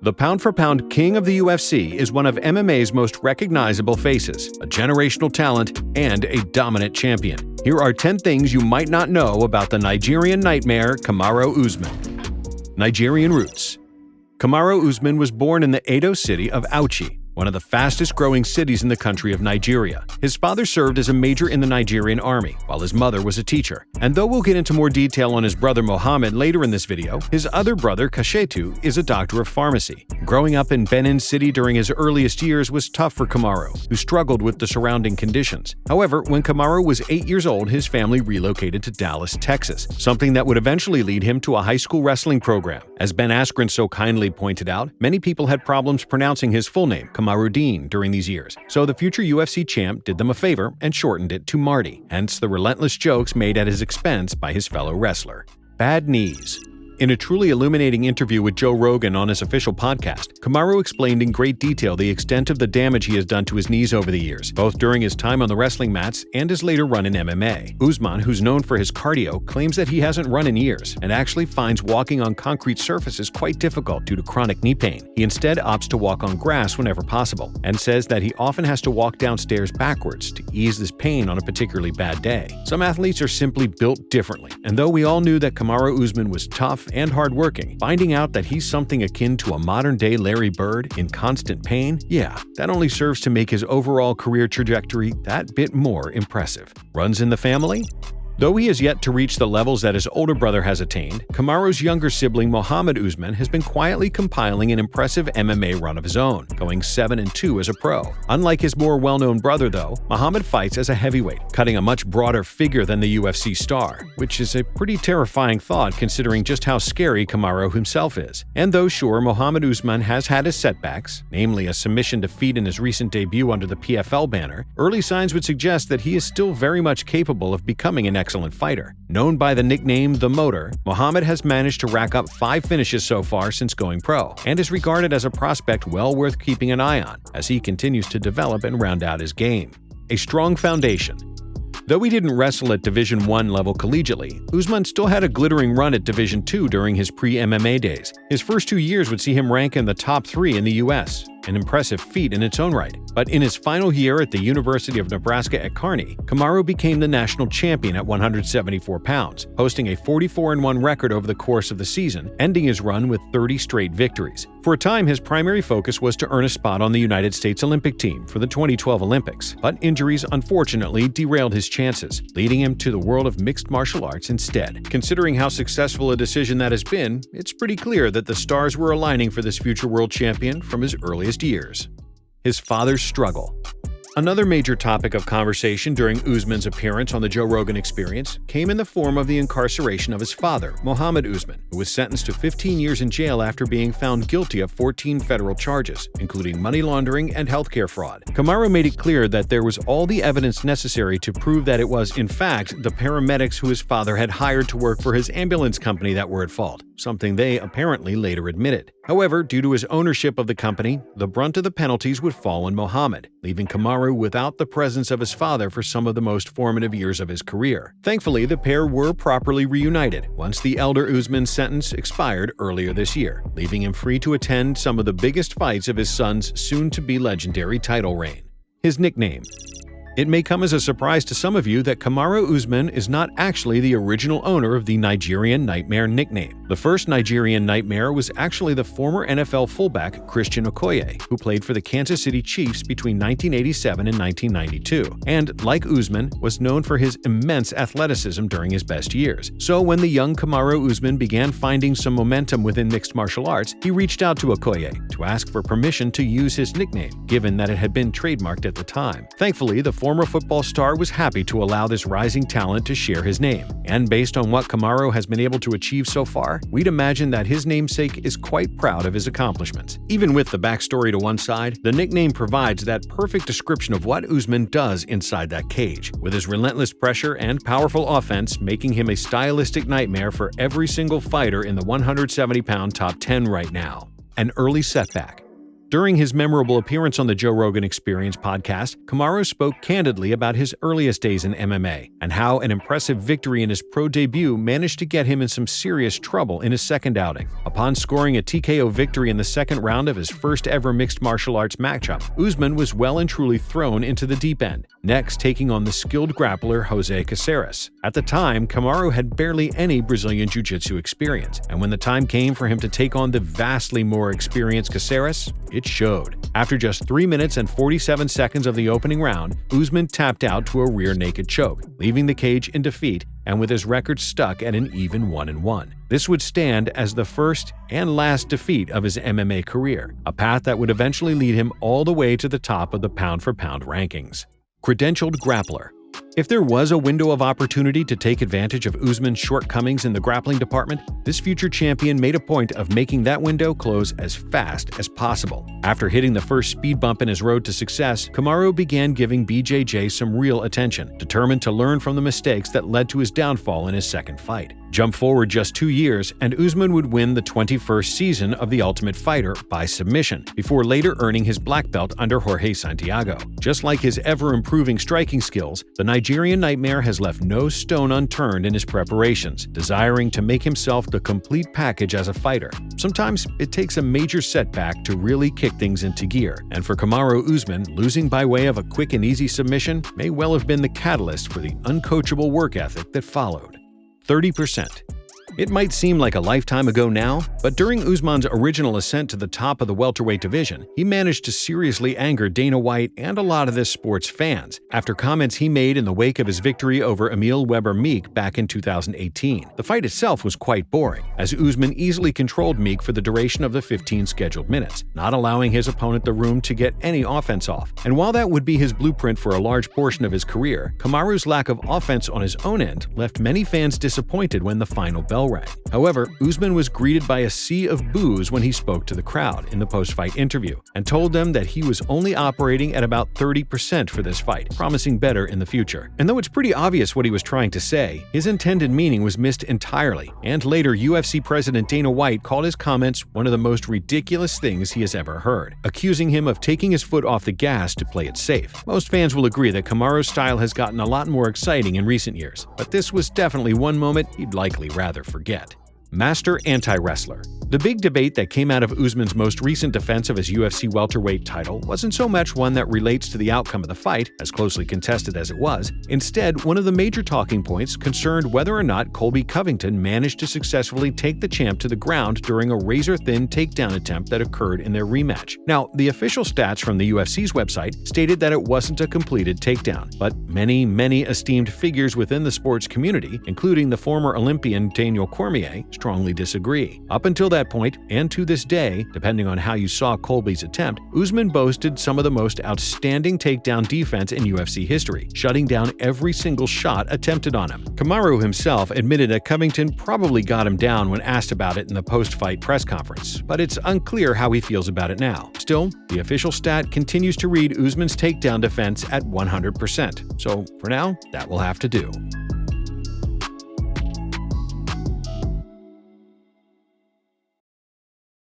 The pound-for-pound king of the UFC is one of MMA's most recognizable faces, a generational talent, and a dominant champion. Here are 10 things you might not know about the Nigerian Nightmare, Kamaru Usman. Nigerian Roots. Kamaru Usman was born in the Edo city of Auchi, one of the fastest-growing cities in the country of Nigeria. His father served as a major in the Nigerian army, while his mother was a teacher. And though we'll get into more detail on his brother Mohammed later in this video, his other brother, Kashetu, is a doctor of pharmacy. Growing up in Benin City during his earliest years was tough for Kamaru, who struggled with the surrounding conditions. However, when Kamaru was 8 years old, his family relocated to Dallas, Texas, something that would eventually lead him to a high school wrestling program. As Ben Askren so kindly pointed out, many people had problems pronouncing his full name, Kamaru Dean, during these years, so the future UFC champ did them a favor and shortened it to Marty, hence the relentless jokes made at his expense by his fellow wrestler. Bad knees. In a truly illuminating interview with Joe Rogan on his official podcast, Kamaru explained in great detail the extent of the damage he has done to his knees over the years, both during his time on the wrestling mats and his later run in MMA. Usman, who's known for his cardio, claims that he hasn't run in years and actually finds walking on concrete surfaces quite difficult due to chronic knee pain. He instead opts to walk on grass whenever possible, and says that he often has to walk downstairs backwards to ease this pain on a particularly bad day. Some athletes are simply built differently, and though we all knew that Kamaru Usman was tough and hardworking, finding out that he's something akin to a modern-day Larry Bird in constant pain, that only serves to make his overall career trajectory that bit more impressive. Runs in the family? Though he has yet to reach the levels that his older brother has attained, Kamaru's younger sibling Mohammed Usman has been quietly compiling an impressive MMA run of his own, going 7-2 as a pro. Unlike his more well-known brother, though, Mohammed fights as a heavyweight, cutting a much broader figure than the UFC star, which is a pretty terrifying thought considering just how scary Kamaru himself is. And though sure, Mohammed Usman has had his setbacks, namely a submission defeat in his recent debut under the PFL banner, early signs would suggest that he is still very much capable of becoming an excellent fighter. Known by the nickname The Motor, Mohammed has managed to rack up 5 finishes so far since going pro, and is regarded as a prospect well worth keeping an eye on as he continues to develop and round out his game. A strong foundation. Though he didn't wrestle at Division I level collegiately, Usman still had a glittering run at Division II during his pre-MMA days. His first 2 years would see him rank in the top 3 in the US, an impressive feat in its own right. But in his final year at the University of Nebraska at Kearney, Kamaru became the national champion at 174 pounds, posting a 44-1 record over the course of the season, ending his run with 30 straight victories. For a time, his primary focus was to earn a spot on the United States Olympic team for the 2012 Olympics, but injuries unfortunately derailed his chances, leading him to the world of mixed martial arts instead. Considering how successful a decision that has been, it's pretty clear that the stars were aligning for this future world champion from his earliest years. His father's struggle. Another major topic of conversation during Usman's appearance on the Joe Rogan Experience came in the form of the incarceration of his father, Mohammed Usman, who was sentenced to 15 years in jail after being found guilty of 14 federal charges, including money laundering and healthcare fraud. Kamaru made it clear that there was all the evidence necessary to prove that it was, in fact, the paramedics who his father had hired to work for his ambulance company that were at fault, something they apparently later admitted. However, due to his ownership of the company, the brunt of the penalties would fall on Mohammed, leaving Kamaru without the presence of his father for some of the most formative years of his career. Thankfully, the pair were properly reunited once the elder Usman's sentence expired earlier this year, leaving him free to attend some of the biggest fights of his son's soon-to-be legendary title reign. His nickname. It may come as a surprise to some of you that Kamaru Usman is not actually the original owner of the Nigerian Nightmare nickname. The first Nigerian Nightmare was actually the former NFL fullback Christian Okoye, who played for the Kansas City Chiefs between 1987 and 1992, and, like Usman, was known for his immense athleticism during his best years. So when the young Kamaru Usman began finding some momentum within mixed martial arts, he reached out to Okoye to ask for permission to use his nickname, given that it had been trademarked at the time. Thankfully, the former football star was happy to allow this rising talent to share his name, and based on what Kamaru has been able to achieve so far, we'd imagine that his namesake is quite proud of his accomplishments. Even with the backstory to one side, the nickname provides that perfect description of what Usman does inside that cage, with his relentless pressure and powerful offense making him a stylistic nightmare for every single fighter in the 170-pound top 10 right now. An early setback. During his memorable appearance on the Joe Rogan Experience podcast, Kamaru spoke candidly about his earliest days in MMA and how an impressive victory in his pro debut managed to get him in some serious trouble in his second outing. Upon scoring a TKO victory in the second round of his first ever mixed martial arts matchup, Usman was well and truly thrown into the deep end, next taking on the skilled grappler Jose Caceres. At the time, Kamaru had barely any Brazilian Jiu-Jitsu experience, and when the time came for him to take on the vastly more experienced Caceres, it showed. After just 3 minutes and 47 seconds of the opening round, Usman tapped out to a rear naked choke, leaving the cage in defeat and with his record stuck at an even 1-1. This would stand as the first and last defeat of his MMA career, a path that would eventually lead him all the way to the top of the pound-for-pound rankings. Credentialed grappler. If there was a window of opportunity to take advantage of Usman's shortcomings in the grappling department, this future champion made a point of making that window close as fast as possible. After hitting the first speed bump in his road to success, Kamaru began giving BJJ some real attention, determined to learn from the mistakes that led to his downfall in his second fight. Jump forward just 2 years, and Usman would win the 21st season of The Ultimate Fighter by submission, before later earning his black belt under Jorge Santiago. Just like his ever-improving striking skills, the Nigerian Nightmare has left no stone unturned in his preparations, desiring to make himself the complete package as a fighter. Sometimes it takes a major setback to really kick things into gear, and for Kamaru Usman, losing by way of a quick and easy submission may well have been the catalyst for the uncoachable work ethic that followed. 30%. It might seem like a lifetime ago now, but during Usman's original ascent to the top of the welterweight division, he managed to seriously anger Dana White and a lot of this sport's fans after comments he made in the wake of his victory over Emil Weber-Meek back in 2018. The fight itself was quite boring, as Usman easily controlled Meek for the duration of the 15 scheduled minutes, not allowing his opponent the room to get any offense off. And while that would be his blueprint for a large portion of his career, Kamaru's lack of offense on his own end left many fans disappointed when the final bell rang. However, Usman was greeted by a sea of boos when he spoke to the crowd in the post-fight interview and told them that he was only operating at about 30% for this fight, promising better in the future. And though it's pretty obvious what he was trying to say, his intended meaning was missed entirely, and later UFC President Dana White called his comments one of the most ridiculous things he has ever heard, accusing him of taking his foot off the gas to play it safe. Most fans will agree that Kamaru's style has gotten a lot more exciting in recent years, but this was definitely one moment he'd likely rather forget. Master Antiwrestler. The big debate that came out of Usman's most recent defense of his UFC welterweight title wasn't so much one that relates to the outcome of the fight, as closely contested as it was. Instead, one of the major talking points concerned whether or not Colby Covington managed to successfully take the champ to the ground during a razor-thin takedown attempt that occurred in their rematch. Now, the official stats from the UFC's website stated that it wasn't a completed takedown, but many esteemed figures within the sports community, including the former Olympian Daniel Cormier, strongly disagree. Up until that point, and to this day, depending on how you saw Colby's attempt, Usman boasted some of the most outstanding takedown defense in UFC history, shutting down every single shot attempted on him. Kamaru himself admitted that Covington probably got him down when asked about it in the post-fight press conference, but it's unclear how he feels about it now. Still, the official stat continues to read Usman's takedown defense at 100%, so for now, that will have to do.